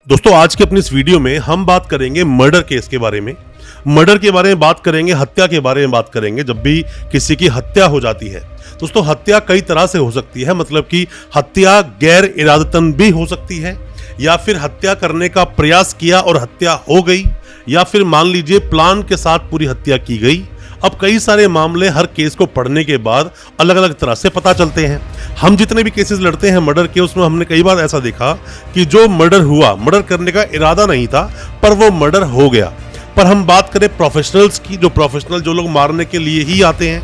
दोस्तों आज के अपनी इस वीडियो में हम बात करेंगे मर्डर केस के बारे में। मर्डर के बारे में बात करेंगे, हत्या के बारे में बात करेंगे। जब भी किसी की हत्या हो जाती है दोस्तों, हत्या कई तरह से हो सकती है। मतलब कि हत्या गैर इरादतन भी हो सकती है, या फिर हत्या करने का प्रयास किया और हत्या हो गई, या फिर मान लीजिए प्लान के साथ पूरी हत्या की गई। अब कई सारे मामले हर केस को पढ़ने के बाद अलग अलग तरह से पता चलते हैं। हम जितने भी केसेस लड़ते हैं मर्डर के, उसमें हमने कई बार ऐसा देखा कि जो मर्डर हुआ, मर्डर करने का इरादा नहीं था पर वो मर्डर हो गया। पर हम बात करें प्रोफेशनल्स की, जो लोग मारने के लिए ही आते हैं,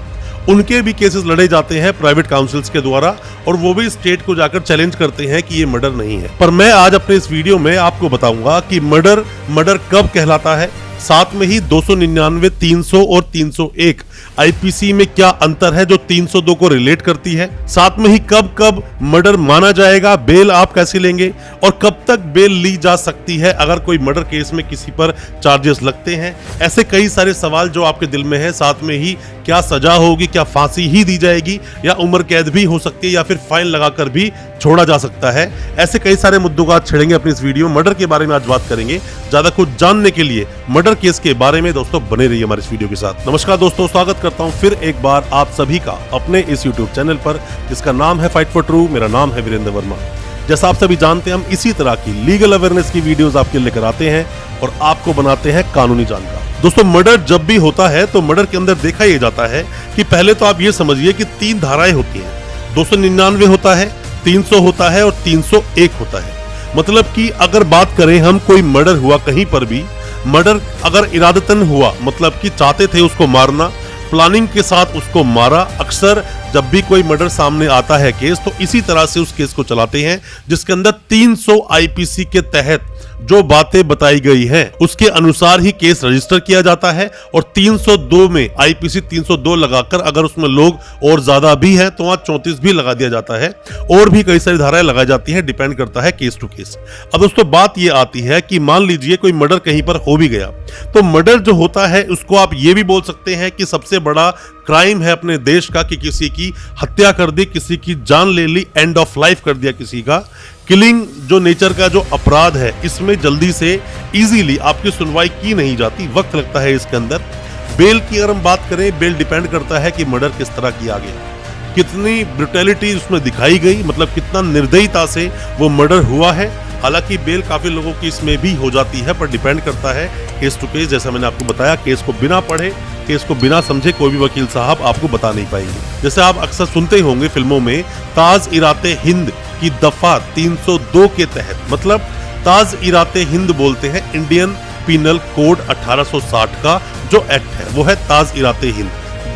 उनके भी केसेस लड़े जाते हैं प्राइवेट काउंसिल्स के द्वारा, और वो भी स्टेट को जाकर चैलेंज करते हैं कि ये मर्डर नहीं है। पर मैं आज अपने इस वीडियो में आपको बताऊंगा कि मर्डर कब कहलाता है, साथ में ही 299, 300 और 301 आईपीसी में क्या अंतर है जो 302 को रिलेट करती है, साथ में ही कब कब मर्डर माना जाएगा, बेल आप कैसे लेंगे और कब तक बेल ली जा सकती है अगर कोई मर्डर केस में किसी पर चार्जेस लगते हैं। ऐसे कई सारे सवाल जो आपके दिल में है। साथ में ही क्या सजा होगी, क्या फांसी ही दी जाएगी या उम्र कैद भी हो सकती है या फिर फाइन लगाकर भी छोड़ा जा सकता है। ऐसे कई सारे मुद्दों को आज छेड़ेंगे अपनी इस वीडियो। मर्डर के बारे में आज बात करेंगे। ज्यादा कुछ जानने के लिए मर्डर केस के बारे में दोस्तों बने रहिए हमारे इस वीडियो के साथ। नमस्कार दोस्तों, स्वागत करता हूं फिर एक बार आप सभी का अपने इस यूट्यूब चैनल पर जिसका नाम है फाइट फॉर ट्रू। मेरा नाम है वीरेंद्र वर्मा। जैसा आप सभी जानते हैं, हम इसी तरह की लीगल अवेयरनेस की वीडियोस आपके लिए लेकर आते हैं और आपको बनाते हैं कानूनी जानकार। दोस्तों मर्डर जब भी होता है तो मर्डर के अंदर देखा यह जाता है कि पहले तो आप ये समझिए कि 3 धाराएं होती हैं। 299 होता है, 300 होता है और 301 होता है। मतलब कि अगर बात करें हम, कोई मर्डर हुआ कहीं पर भी, मर्डर अगर इरादतन हुआ, मतलब कि चाहते थे उसको मारना, प्लानिंग के साथ उसको मारा। अक्सर जब भी कोई मर्डर सामने आता है केस, तो इसी तरह से उस केस को चलाते हैं जिसके अंदर 300 आईपीसी के तहत जो बातें बताई गई हैं उसके अनुसार ही केस रजिस्टर किया जाता है। और 302 में आईपीसी 302 लगाकर अगर उसमें लोग और ज्यादा भी हैं तो वहां 34 भी लगा दिया जाता है, और भी कई सारी धाराएं लगाई जाती हैं, डिपेंड करता है केस टू केस। अब दोस्तों बात यह आती है कि मान लीजिए कोई मर्डर कहीं पर हो भी गया, तो मर्डर जो होता है उसको आप ये भी बोल सकते हैं कि सबसे बड़ा क्राइम है अपने देश का, कि किसी की हत्या कर दी, किसी की जान ले ली, एंड ऑफ लाइफ कर दिया किसी का। किलिंग जो नेचर का जो अपराध है, इसमें जल्दी से इजीली आपकी सुनवाई की नहीं जाती, वक्त लगता है इसके अंदर। बेल की अगर हम बात करें, बेल डिपेंड करता है कि मर्डर किस तरह किया गया, कितनी ब्रुटैलिटी उसमें दिखाई गई, मतलब कितना निर्दयता से वो मर्डर हुआ है। हालांकि बेल काफी लोगों की इसमें भी हो जाती है, पर डिपेंड करता है केस टू केस। जैसा मैंने आपको बताया, केस को बिना पढ़े, केस को बिना समझे कोई भी वकील साहब आपको बता नहीं पाएंगे। जैसे आप अक्सर सुनते होंगे फिल्मों में, ताज-इराते हिंद की दफा 302 के तहत, मतलब ताज-इराते हिंद बोलते हैं इंडियन पिनल कोड 1860 का जो एक्ट है, वो है ताज-इराते हिंद।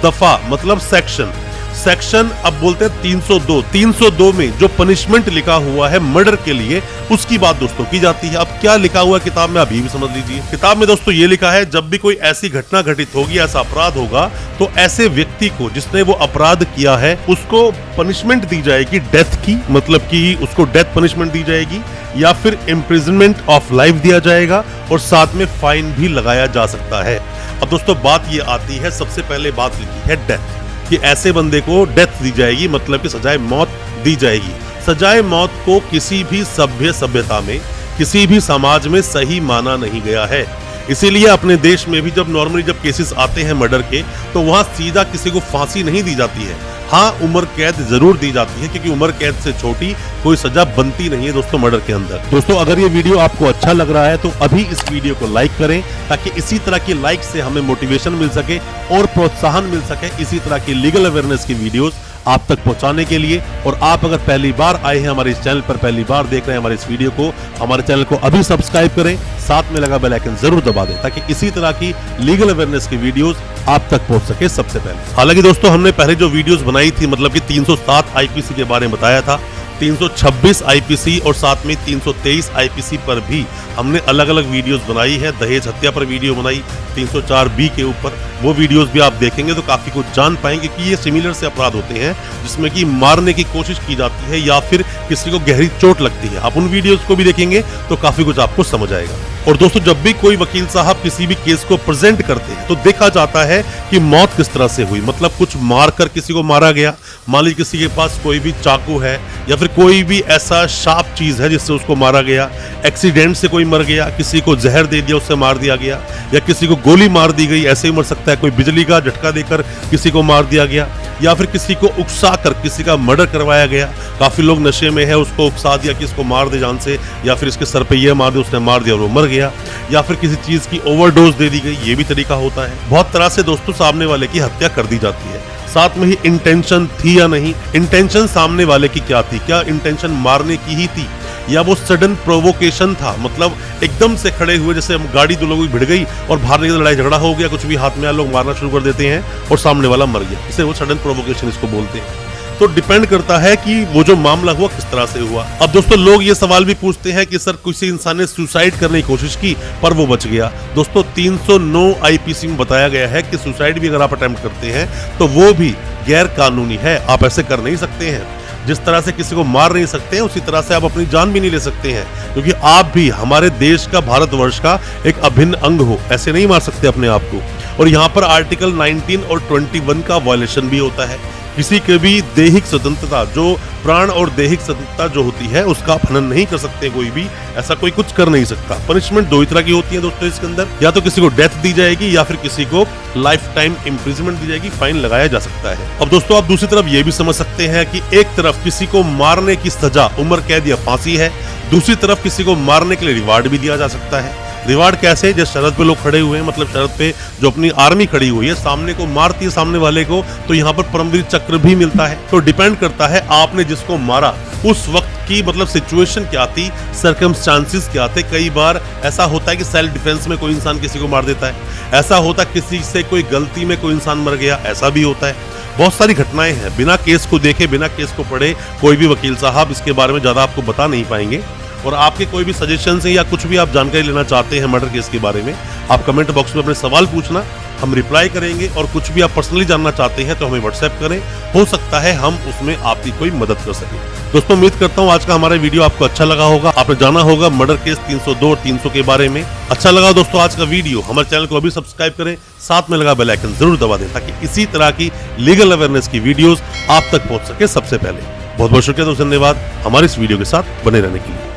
दफा मतलब सेक्शन अब बोलते हैं 302। 302 में जो पनिशमेंट लिखा हुआ है मर्डर के लिए, उसकी बात दोस्तों की जाती है। अब क्या लिखा हुआ है किताब में, अभी भी समझ लीजिए। किताब में दोस्तों ये लिखा है, जब भी कोई ऐसी घटना घटित होगी, ऐसा अपराध होगा, तो ऐसे व्यक्ति को जिसने वो अपराध किया है उसको पनिशमेंट दी जाएगी डेथ की, मतलब कि उसको डेथ पनिशमेंट दी जाएगी, या फिर इम्प्रिजनमेंट ऑफ लाइफ दिया जाएगा, और साथ में फाइन भी लगाया जा सकता है। अब दोस्तों बात ये आती है, सबसे पहले बात लिखी है डेथ, कि ऐसे बंदे को डेथ दी जाएगी, मतलब कि सजाए मौत दी जाएगी। सजाए मौत को किसी भी सभ्यता में, किसी भी समाज में सही माना नहीं गया है। इसीलिए अपने देश में भी जब नॉर्मली जब केसेस आते हैं मर्डर के, तो वहां सीधा किसी को फांसी नहीं दी जाती है। हाँ, उम्र कैद जरूर दी जाती है, क्योंकि उम्र कैद से छोटी कोई सजा बनती नहीं है दोस्तों मर्डर के अंदर। दोस्तों अगर ये वीडियो आपको अच्छा लग रहा है तो अभी इस वीडियो को लाइक करें, ताकि इसी तरह की लाइक से हमें मोटिवेशन मिल सके और प्रोत्साहन मिल सके इसी तरह की लीगल अवेयरनेस की वीडियोस आप तक पहुंचाने के लिए। और आप अगर पहली बार आए हैं हमारे इस चैनल पर, पहली बार देख रहे हैं हमारे इस वीडियो को, हमारे चैनल को अभी सब्सक्राइब करें, साथ में लगा बेल आइकन जरूर दबा दें, ताकि इसी तरह की लीगल अवेयरनेस की वीडियोस आप तक पहुंच सके सबसे पहले। हालांकि दोस्तों हमने पहले जो वीडियोस बनाई थी, मतलब कि 307 आईपीसी के बारे में बताया था, 326 आईपीसी और साथ में 323 आईपीसी पर भी हमने अलग अलग वीडियोस बनाई है। दहेज हत्या पर वीडियो बनाई, 304 बी के ऊपर, वो वीडियोस भी आप देखेंगे तो काफी कुछ जान पाएंगे कि ये सिमिलर से अपराध होते हैं जिसमें कि मारने की कोशिश की जाती है या फिर किसी को गहरी चोट लगती है। आप उन वीडियोस को भी देखेंगे तो काफी कुछ आपको समझ आएगा। और दोस्तों, जब भी कोई वकील साहब किसी भी केस को प्रेजेंट करते हैं तो देखा जाता है कि मौत किस तरह से हुई, मतलब कुछ मारकर किसी को मारा गया, मान लीजिए किसी के पास कोई भी चाकू है या फिर कोई भी ऐसा शार्प चीज है जिससे उसको मारा गया, एक्सीडेंट से कोई मर गया, किसी को जहर दे दिया उससे मार दिया गया, या किसी को गोली मार दी गई, ऐसे ही मर सकता है, कोई बिजली का झटका देकर किसी को मार दिया गया, या फिर किसी को उकसा कर किसी का मर्डर करवाया गया। काफी लोग नशे में है, उसको उकसा दिया कि इसको मार दे जान से, या फिर इसके सर पे ये मार दे, उसने मार दिया और वो मर गया, या फिर किसी चीज की ओवरडोज दे दी गई, ये भी तरीका होता है। बहुत तरह से दोस्तों सामने वाले की हत्या कर दी जाती है। साथ में ही इंटेंशन थी या नहीं, इंटेंशन सामने वाले की क्या थी, क्या इंटेंशन मारने की ही थी या वो सडन प्रोवोकेशन था, मतलब एकदम से खड़े हुए, जैसे हम गाड़ी दो लोगों की भिड़ गई और बाहर निकल लड़ाई झगड़ा हो गया, कुछ भी हाथ में आ लोग मारना शुरू कर देते हैं और सामने वाला मर गया, इसे वो सडन प्रोवोकेशन इसको बोलते हैं। तो डिपेंड करता है कि वो जो मामला हुआ किस तरह से हुआ। अब दोस्तों लोग ये सवाल भी पूछते हैं कि सर किसी इंसान ने सुसाइड करने की कोशिश की पर वो बच गया। दोस्तों 309 आईपीसी में बताया गया है कि सुसाइड भी अगर आप अटेम्प्ट करते हैं तो वो भी गैर कानूनी है, आप ऐसे कर नहीं सकते हैं। जिस तरह से किसी को मार नहीं सकते हैं उसी तरह से आप अपनी जान भी नहीं ले सकते हैं, क्योंकि आप भी हमारे देश का, भारतवर्ष का एक अभिन्न अंग हो, ऐसे नहीं मार सकते अपने आप को। और यहाँ पर आर्टिकल 19 और 21 का वायलेशन भी होता है। किसी के भी दैहिक स्वतंत्रता, जो प्राण और दैहिक स्वतंत्रता जो होती है उसका हनन नहीं कर सकते कोई भी, ऐसा कोई कुछ कर नहीं सकता। पनिशमेंट दो ही तरह की होती है दोस्तों इसके अंदर, या तो किसी को डेथ दी जाएगी या फिर किसी को लाइफ टाइम इम्प्रिजनमेंट दी जाएगी, फाइन लगाया जा सकता है। अब दोस्तों आप दूसरी तरफ ये भी समझ सकते हैं कि एक तरफ किसी को मारने की सजा उम्र कैद या फांसी है, दूसरी तरफ किसी को मारने के लिए रिवार्ड भी दिया जा सकता है। रिवार्ड कैसे, जैसे शरद पे लोग खड़े हुए हैं, मतलब शरद पे जो अपनी आर्मी खड़ी हुई है, सामने को मारती है सामने वाले को, तो यहाँ पर परमवीर चक्र भी मिलता है। तो डिपेंड करता है आपने जिसको मारा उस वक्त की मतलब सिचुएशन क्या थी, सर्कमस्टांसिस क्या थे। कई बार ऐसा होता है कि सेल्फ डिफेंस में कोई इंसान किसी को मार देता है, ऐसा होता है किसी से कोई गलती में कोई इंसान मर गया, ऐसा भी होता है। बहुत सारी घटनाएं हैं, बिना केस को देखे, बिना केस को पढ़े कोई भी वकील साहब इसके बारे में ज्यादा आपको बता नहीं पाएंगे। और आपके कोई भी सजेशन है या कुछ भी आप जानकारी लेना चाहते हैं मर्डर केस के बारे में, आप कमेंट बॉक्स में अपने सवाल पूछना, हम रिप्लाई करेंगे। और कुछ भी आप पर्सनली जानना चाहते हैं तो हमें व्हाट्सएप करें, हो सकता है हम उसमें आपकी कोई मदद कर सकें। दोस्तों उम्मीद करता हूँ आज का हमारा वीडियो आपको अच्छा लगा होगा, आपने जाना होगा मर्डर केस 302 और 300 के बारे में। अच्छा लगा दोस्तों आज का वीडियो, हमारे चैनल को अभी सब्सक्राइब करें, साथ में लगा बेल आइकन जरूर दबा दें ताकि इसी तरह की लीगल अवेयरनेस की वीडियोस आप तक पहुंच सके सबसे पहले। बहुत बहुत शुक्रिया दोस्तों, धन्यवाद हमारे इस वीडियो के साथ बने रहने के लिए।